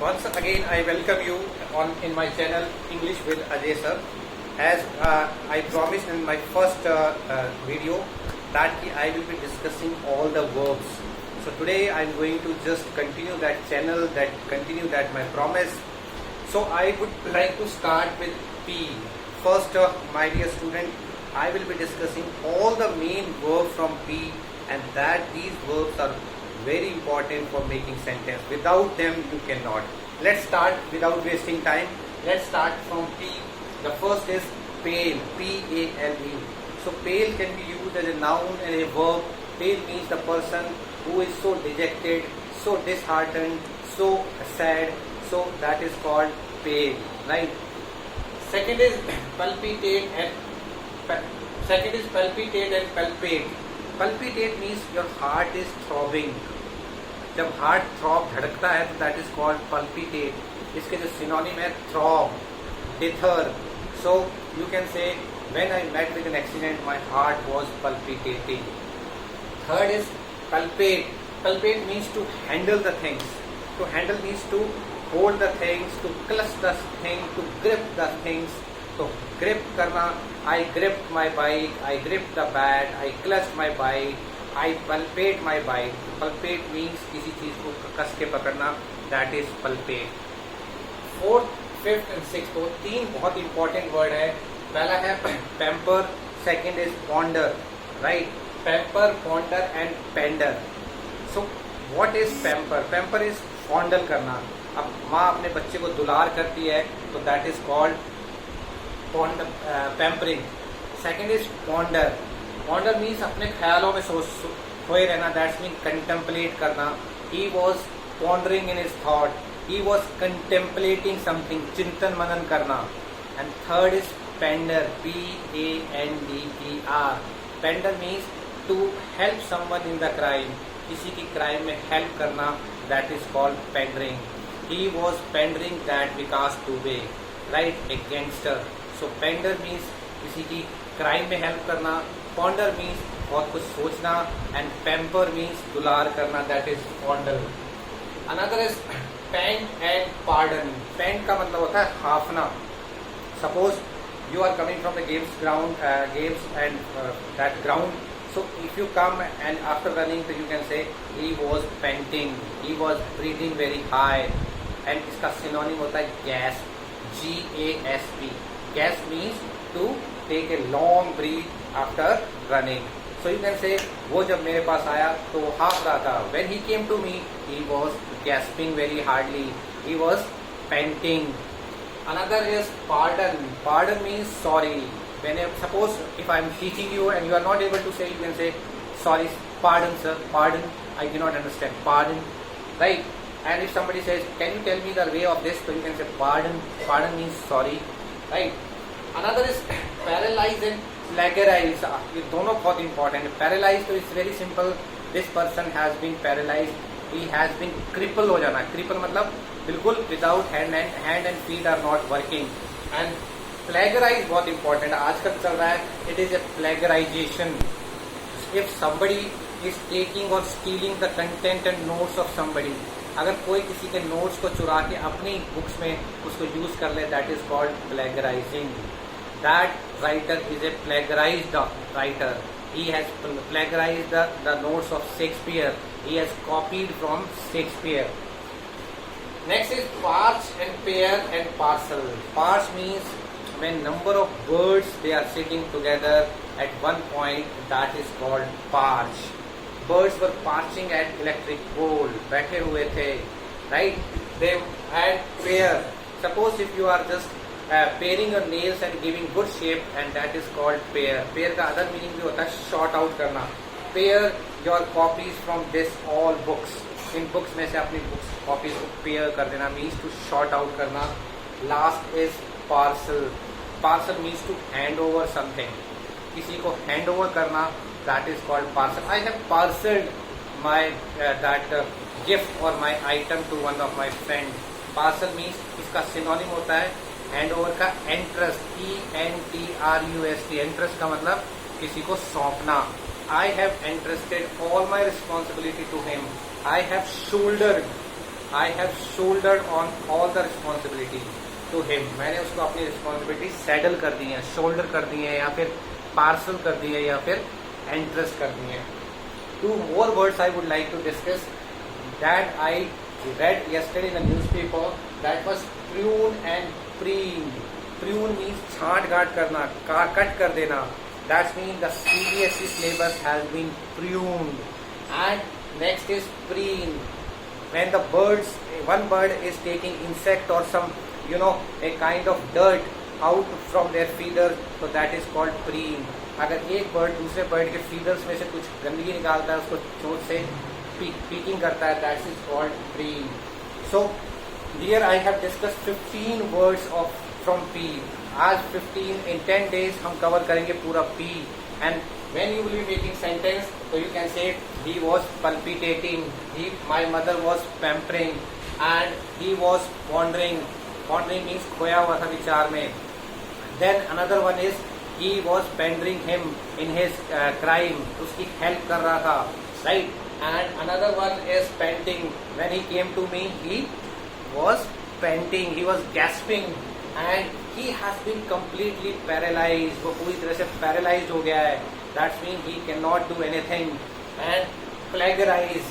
Once again, I welcome you on in my channel English with Ajay sir. As I promised in my first video that I will be discussing all the verbs. So today I am going to just continue that channel, continue that my promise. So I would like to start with P. First, my dear student, I will be discussing all the main verbs from P, and that these verbs are very important for making sentence. Without them you cannot. Let's start without wasting time. Let's start from P. The first is pale, P-A-L-E. So pale can be used as a noun and a verb. Pale means the person who is so dejected, so disheartened, so sad. So that is called pale, right? Second is palpitate and palpate. Palpitate means your heart is throbbing. जब heart throb धड़कता है तो that is called पल्पिटेट. इसके जो synonym है throb, dither. So you can say when I met with an accident my heart was palpitating. Third is palpate. Palpate means to handle the things. To handle means to hold the things, to clutch the thing, to grip the things. तो grip करना, I grip my bike, I grip the bat, I clutch my bike, I palpate my bike. Palpate means किसी चीज को कस के पकड़ना. That is palpate. Fourth, fifth and sixth, तो तीन बहुत important word है. पहला है pamper, second is ponder, right? Pamper, ponder and pender. So what is pamper? Pamper is fondle करना. अब माँ अपने बच्चे को दुलार करती है तो that is called pampering. Second is ponder. Ponder means अपने ख्यालों में खोए रहना. That's mean contemplate करना. He was pondering in his thought. He was contemplating something. चिंतन मनन करना. And third is pender. P-A-N-D-E-R. Pender means to help someone in the crime. किसी की crime में help करना. That is called pandering. He was pandering that Vikas Dubey, right? A gangster. So pender means किसी की crime में help करना. Ponder means बहुत कुछ सोचना, and pamper means दुलार करना. That is ponder. Another is pant and pardon. Pant का मतलब होता है हाफना. Suppose you are coming from the games and that ground. So if you come and after running, so you can say he was panting. He was breathing very high. And इसका synonym होता है gasp. G-A-S-P. Gasp means to take a long breath after running. So you can say वो जब मेरे पास आया तो वो half रहा था. When he came to me, he was gasping very hardly. He was panting. Another is pardon. Pardon means sorry. Suppose if I am teaching you and you are not able to say, you can say sorry, pardon sir, pardon, I cannot understand, pardon, right? And if somebody says, can you tell me the way of this, so you can say pardon. Pardon means sorry, right? Another is paralyze and plagiarize. ये दोनों बहुत important है. Paralyze तो it's very simple. This person has been paralyzed. He has been cripple हो जाना. Cripple मतलब बिल्कुल without hand and feet are not working. And plagiarize बहुत important है. आजकल चल रहा है. It is a plagiarization. If somebody is taking or stealing the content and notes of somebody, अगर कोई किसी के नोट्स को चुरा के अपनी बुक्स में उसको यूज कर ले, that is called plagiarizing. That writer is a plagiarized writer. He has plagiarized the notes of Shakespeare. He has copied from Shakespeare. Next is parch and pair and parcel. Parch means when number of birds they are sitting together at one point, that is called parch. Birds were parching at electric pole. बैठे हुए थे, right? They had pair. Suppose if you are just pairing your nails and giving good shape, and that is called pair. Pair का other meaning भी होता है short out करना. Pair your copies from this all books. In books में से अपनी books copies को pair कर देना means to short out करना. Last is parcel. Parcel means to hand over something. किसी को hand over करना, that is called parcel. I have parceled my that gift or my item to one of my friend. Parcel means इसका synonym होता है hand over का entrust. E-N-T-R-U-S-T. entrust का मतलब किसी को सौंपना. I have entrusted all my responsibility to him. I have shouldered I have shouldered on all the responsibility to him. मैंने उसको अपनी रिस्पॉन्सिबिलिटी सैडल कर दी है, शोल्डर कर दी है, या फिर पार्सल कर दी है, या फिर एंट्रस्ट कर दी है. Two more words I would like to discuss that I read yesterday in the newspaper, that was prune and preen. Prune means छांट गांठ करना, कट कर देना. That means the CBSE syllabus has been pruned. And next is preen. When the one bird is taking insect or some, a kind of dirt out from their feeders, so that is called preen. अगर एक bird दूसरे bird के feeders में से कुछ गंदगी निकालता है, उसको चोट से पीकिंग करता है, that is called preen. So here I have discussed 15 words of from P. आज 15 in 10 days हम कवर करेंगे पूरा P. And when you will be making sentence, so you can say he was palpitating, my mother was pampering, and he was wandering. Wandering means खोया हुआ था विचार में. Then another one is he was pandering him in his crime. उसकी help कर रहा था, right? And another one is panting. When he came to me, he was panting. He was gasping, and he has been completely paralyzed. वो पूरी तरह से paralyzed हो गया है. That means he cannot do anything. And plagiarize.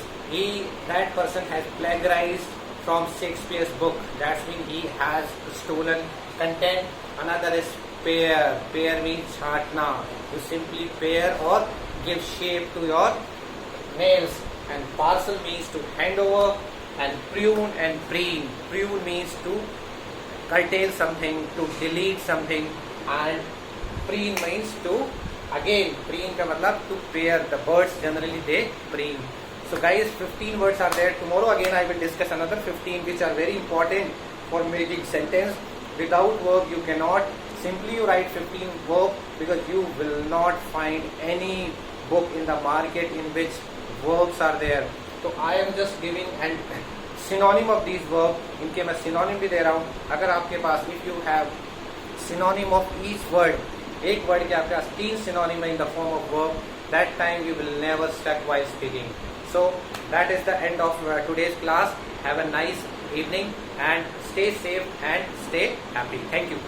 That person has plagiarized from Shakespeare's book. That means he has stolen content. Another is pair. Pair means chhatna. You simply pair or give shape to your nails. And parcel means to hand over. And prune and preen. Prune means to curtail something, to delete something. And preen means to, again, preen का मतलब to pair. The birds generally they preen. So guys, 15 words are there. Tomorrow again I will discuss another 15 which are very important for making sentence. Without verb you cannot. Simply you write 15 verb, because you will not find any book in the market in which verbs are there. So I am just giving and synonym of these verb. इनके मैं synonym भी दे रहा हूँ. अगर आपके पास if you have synonym of each word, एक word के आपके पास 3 synonym in the form of verb, that time you will never stuck while speaking. So that is the end of today's class. Have a nice evening and stay safe and stay happy. Thank you.